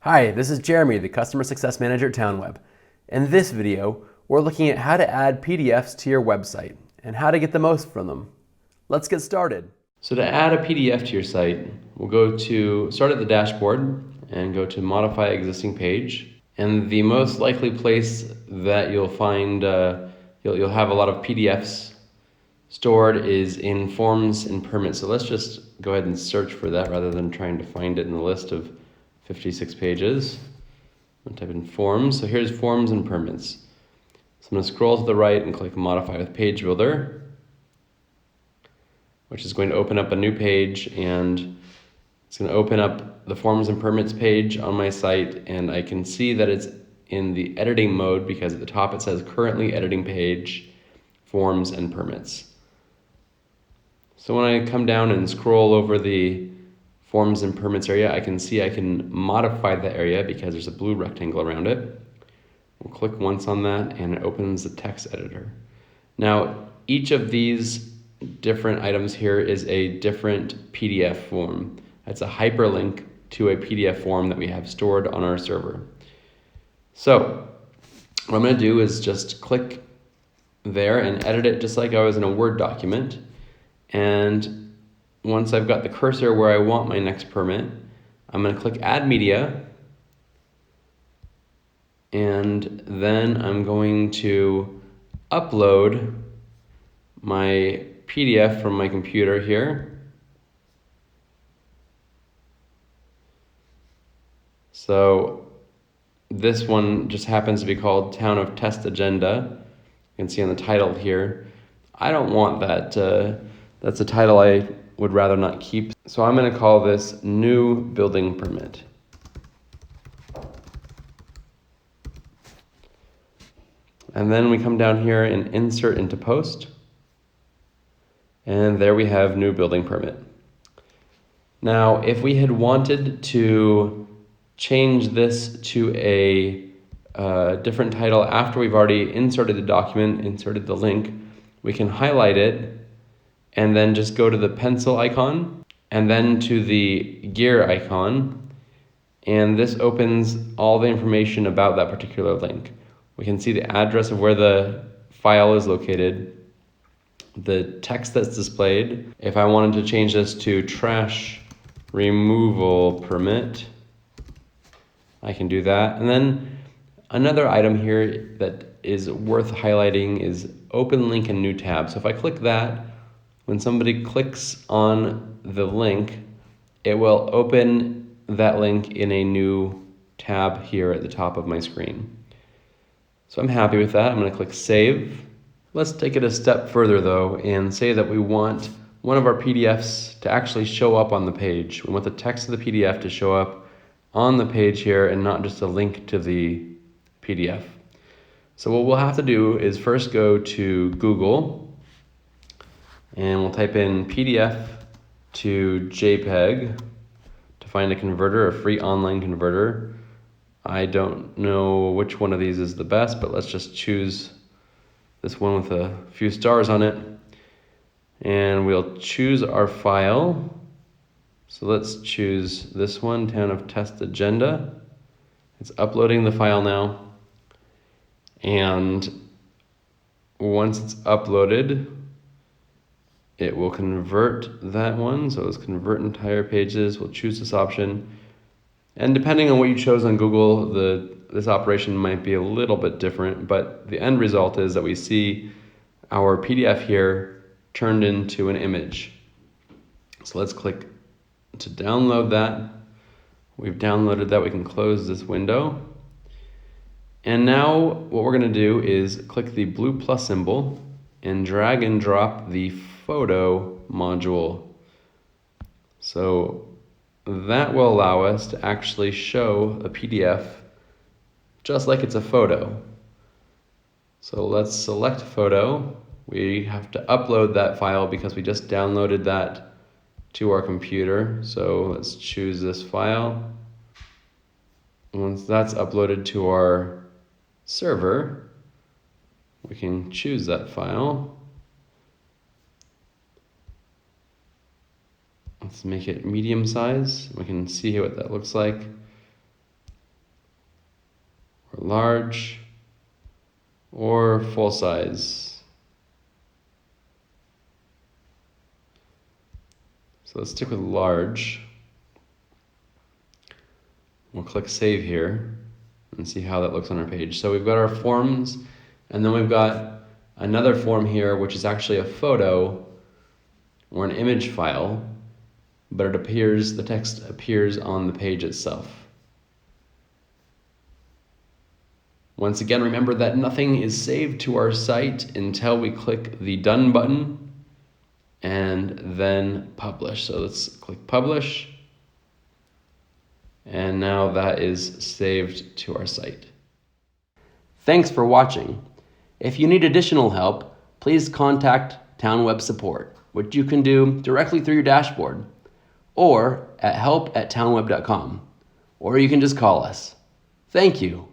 Hi, this is Jeremy, the Customer Success Manager at TownWeb. In this video, we're looking at how to add PDFs to your website and how to get the most from them. Let's get started. So to add a PDF to your site, we'll start at the dashboard and go to Modify Existing Page. And the most likely place that you'll find, you'll have a lot of PDFs stored is in Forms and Permits. So let's just go ahead and search for that rather than trying to find it in the list of 56 pages. I'm going to type in Forms. So here's Forms and Permits. So I'm going to scroll to the right and click Modify with Page Builder, which is going to open up a new page, and it's going to open up the Forms and Permits page on my site, and I can see that it's in the editing mode because at the top it says Currently Editing Page, Forms and Permits. So when I come down and scroll over the Forms and Permits area, I can see I can modify the area because there's a blue rectangle around it. We'll click once on that and it opens the text editor. Now, each of these different items here is a different PDF form. That's a hyperlink to a PDF form that we have stored on our server. So what I'm going to do is just click there and edit it just like I was in a Word document. And once I've got the cursor where I want my next permit, I'm going to click Add Media, and then I'm going to upload my PDF from my computer here. So this one just happens to be called Town of Test Agenda. You can see on the title here. I don't want that. That's a title I would rather not keep. So I'm going to call this New Building Permit. And then we come down here and insert into post. And there we have New Building Permit. Now, if we had wanted to change this to a different title after we've already inserted the document, inserted the link, we can highlight it and then just go to the pencil icon and then to the gear icon. And this opens all the information about that particular link. We can see the address of where the file is located, the text that's displayed. If I wanted to change this to trash removal permit, I can do that. And then another item here that is worth highlighting is open link in new tab. So if I click that, when somebody clicks on the link, it will open that link in a new tab here at the top of my screen. So I'm happy with that. I'm going to click Save. Let's take it a step further though and say that we want one of our PDFs to actually show up on the page. We want the text of the PDF to show up on the page here and not just a link to the PDF. So what we'll have to do is first go to Google and we'll type in PDF to JPEG to find a converter, a free online converter. I don't know which one of these is the best, but let's just choose this one with a few stars on it. And we'll choose our file. So let's choose this one, Town of Test Agenda. It's uploading the file now. And once it's uploaded, it will convert that one. So let's convert entire pages. We'll choose this option. And depending on what you chose on Google, this operation might be a little bit different, but the end result is that we see our PDF here turned into an image. So let's click to download that. We've downloaded that. We can close this window. And now what we're going to do is click the blue plus symbol and drag and drop the photo module. So that will allow us to actually show a PDF just like it's a photo. So let's select photo. We have to upload that file because we just downloaded that to our computer. So let's choose this file. Once that's uploaded to our server, we can choose that file. Let's make it medium size. We can see what that looks like. large or full size. So let's stick with large. We'll click save here and see how that looks on our page. So we've got our forms, and then we've got another form here, which is actually a photo or an image file, but the text appears on the page itself. Once again, remember that nothing is saved to our site until we click the done button and then publish. So let's click publish. And now that is saved to our site. Thanks for watching. If you need additional help, please contact Town Web Support, which you can do directly through your dashboard or at help@townweb.com, or you can just call us. Thank you.